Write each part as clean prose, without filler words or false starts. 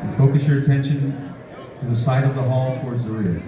And focus your attention to the side of the hall towards the rear.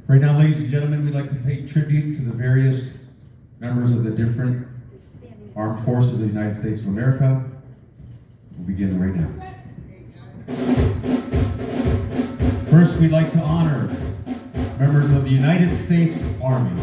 Right now, ladies and gentlemen, we'd like to pay tribute to the various members of the different armed forces of the United States of America. We'll begin right now. First, we'd like to honor members of the United States Army.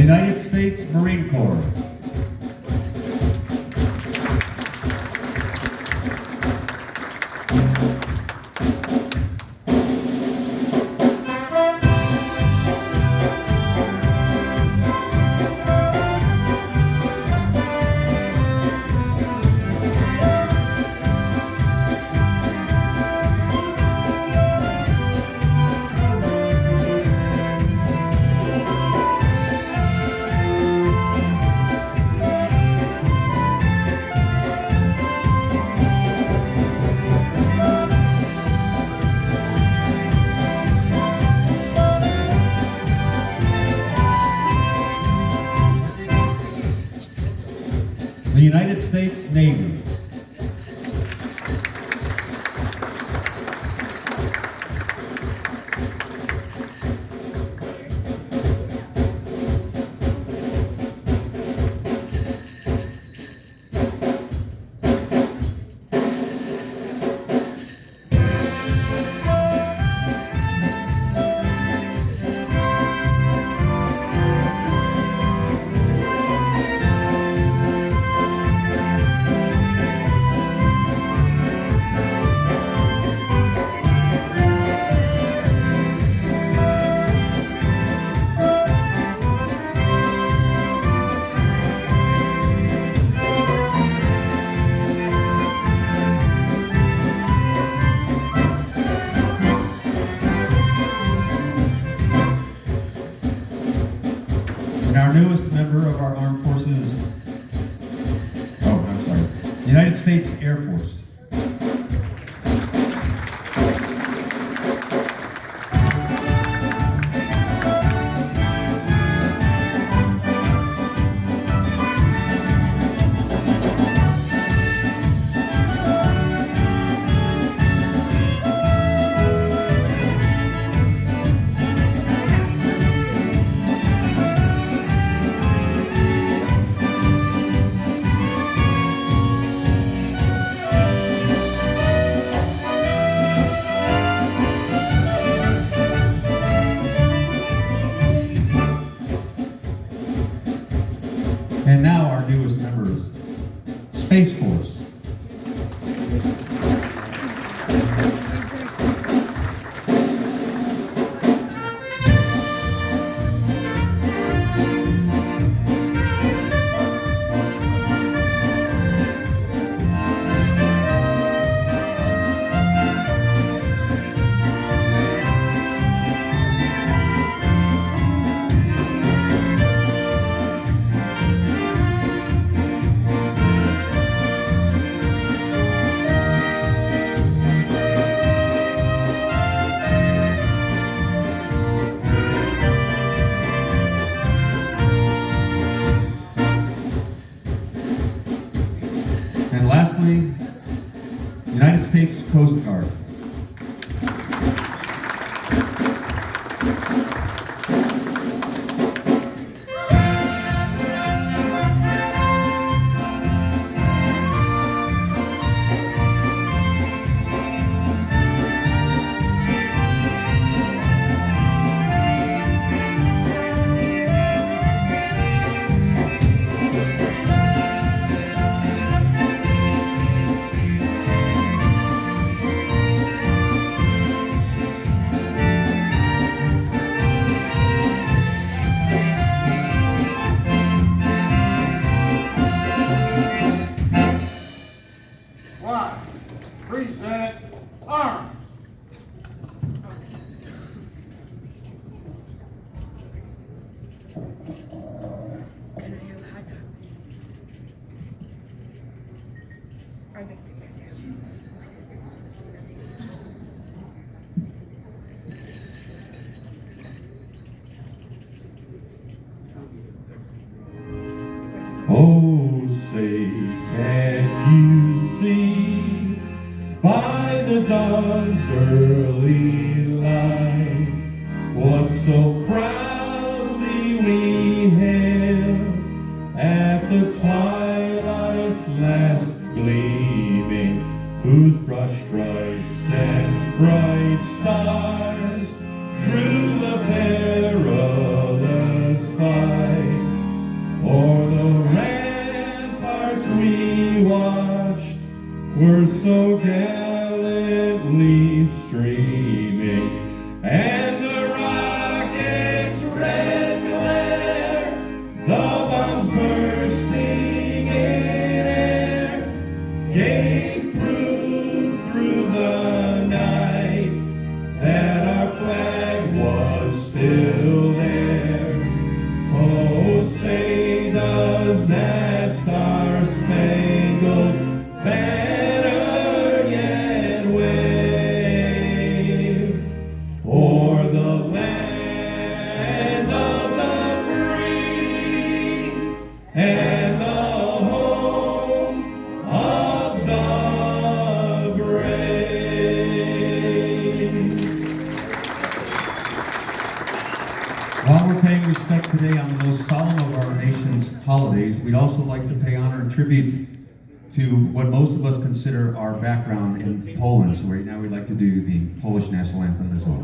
United States Marine Corps. The United States Navy. And our newest member of our armed forces, the United States Air Force. And now our newest members, Space Force. lastly, United States Coast Guard. Present arms. Can I have hot dog, please? Or just Oh, say, can you see by the dawn's early light what so proudly we hailed at the twilight's last gleaming, whose brush stripes and bright stars through the perilous fight o'er the ramparts we watched were so gallantly streaming, and the rockets' red glare, the bombs bursting in air, gave proof through the night that our flag was still there. Oh, say does that star-spangled banner yet wave o'er the land of the free and the home of the brave? While we're paying respect today on the most solemn of our nation's holidays, we'd also like to pay honor and tribute to what most of us consider our background in Poland. So right now we'd like to do the Polish national anthem as well.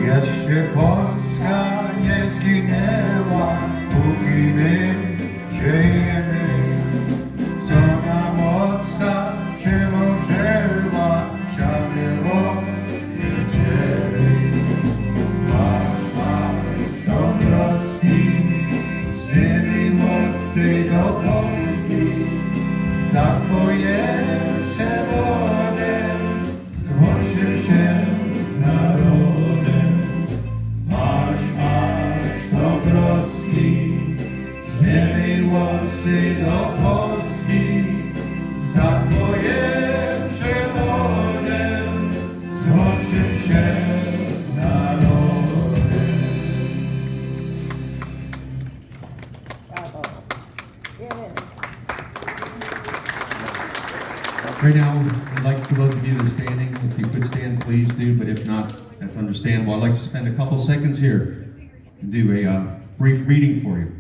Jeszcze Polska nie zginęła, póki my żyjemy. Co nam moca się możeła, siadło jedziemy. Marsz, marsz do Polski, z tymi mocy do Polski, za twoim przewodem złączy się z narodem. Marsz, marsz do Polski, z tymi mocy do Polski, za twoim przewodem złączy się z narodem. Right now, I'd like for those of you that are standing, if you could stand, please do, but if not, that's understandable. I'd like to spend a couple seconds here and do a brief reading for you.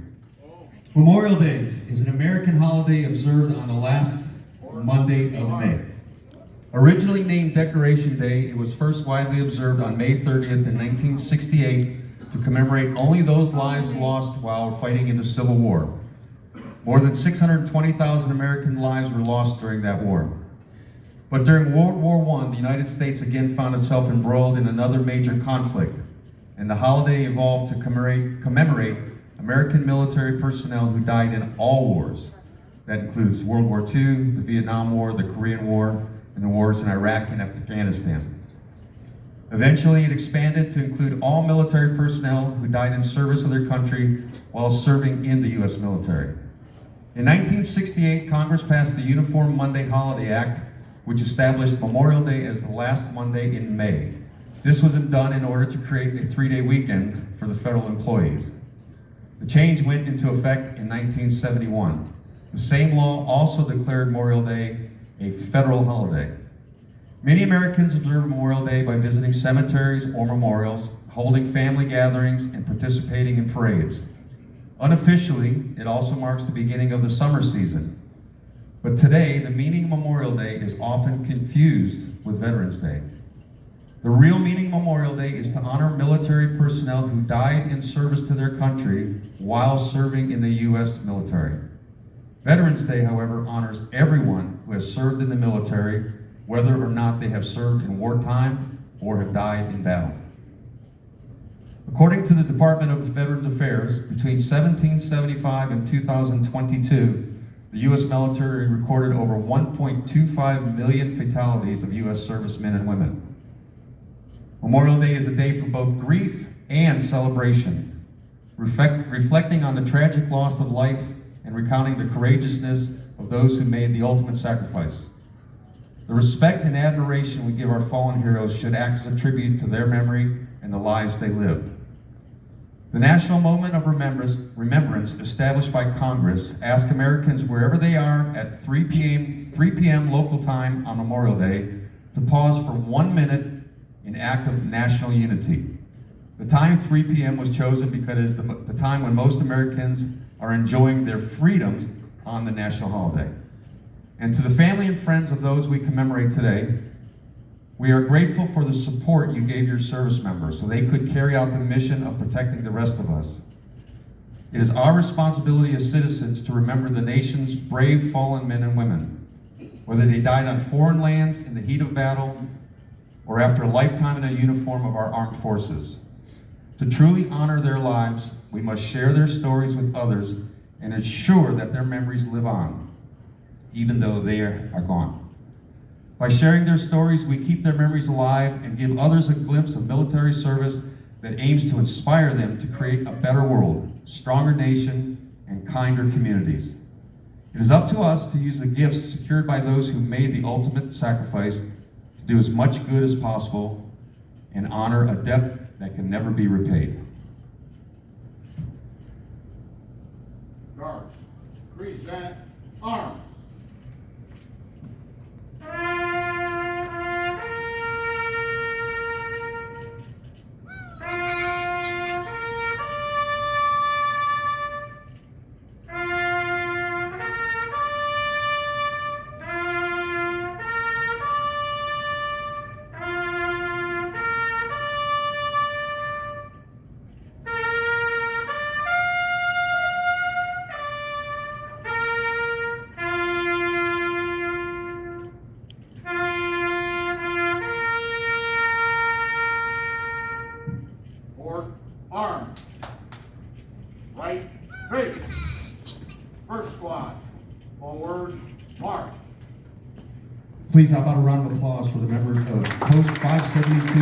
Memorial Day is an American holiday observed on the last Monday of May. Originally named Decoration Day, it was first widely observed on May 30th in 1968 to commemorate only those lives lost while fighting in the Civil War. More than 620,000 American lives were lost during that war. But during World War I, the United States again found itself embroiled in another major conflict, and the holiday evolved to commemorate American military personnel who died in all wars. That includes World War II, the Vietnam War, the Korean War, and the wars in Iraq and Afghanistan. Eventually, it expanded to include all military personnel who died in service of their country while serving in the U.S. military. In 1968, Congress passed the Uniform Monday Holiday Act, which established Memorial Day as the last Monday in May. This was done in order to create a 3-day weekend for the federal employees. The change went into effect in 1971. The same law also declared Memorial Day a federal holiday. Many Americans observe Memorial Day by visiting cemeteries or memorials, holding family gatherings, and participating in parades. Unofficially, it also marks the beginning of the summer season. But today, the meaning of Memorial Day is often confused with Veterans Day. The real meaning of Memorial Day is to honor military personnel who died in service to their country while serving in the U.S. military. Veterans Day, however, honors everyone who has served in the military, whether or not they have served in wartime or have died in battle. According to the Department of Veterans Affairs, between 1775 and 2022, the U.S. military recorded over 1.25 million fatalities of U.S. servicemen and women. Memorial Day is a day for both grief and celebration, reflecting on the tragic loss of life and recounting the courageousness of those who made the ultimate sacrifice. The respect and admiration we give our fallen heroes should act as a tribute to their memory and the lives they lived. The National Moment of Remembrance established by Congress asks Americans wherever they are at 3 p.m. local time on Memorial Day to pause for 1 minute in act of national unity. The time 3 p.m. was chosen because it is the time when most Americans are enjoying their freedoms on the national holiday. And to the family and friends of those we commemorate today, we are grateful for the support you gave your service members so they could carry out the mission of protecting the rest of us. It is our responsibility as citizens to remember the nation's brave fallen men and women, whether they died on foreign lands in the heat of battle or after a lifetime in a uniform of our armed forces. To truly honor their lives, we must share their stories with others and ensure that their memories live on, even though they are gone. By sharing their stories, we keep their memories alive and give others a glimpse of military service that aims to inspire them to create a better world, stronger nation, and kinder communities. It is up to us to use the gifts secured by those who made the ultimate sacrifice to do as much good as possible and honor a debt that can never be repaid. Guards, present arms. Arms. Right face. First squad. Forward march. Please, how about a round of applause for the members of Post 572,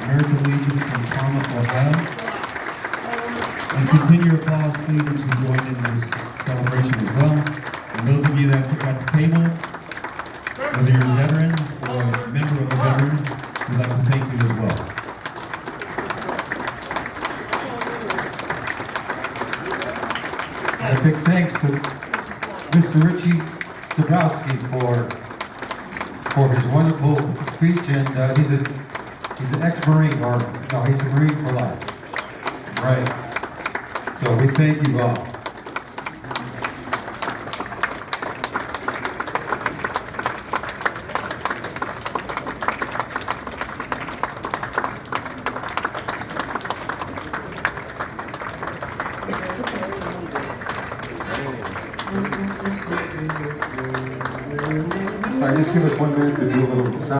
American Legion from Parma, Ohio. And continue your applause, please, as you join in this celebration as well. And those of you that are at the table, whether you're a veteran or a member of a veteran, we'd like to thank you as well. And a big thanks to Mr. Richie Sadowski for his wonderful speech, and he's an ex-Marine, or no, he's a Marine for life. Right. So we thank you all. All right, just give us 1 minute to do a little sound.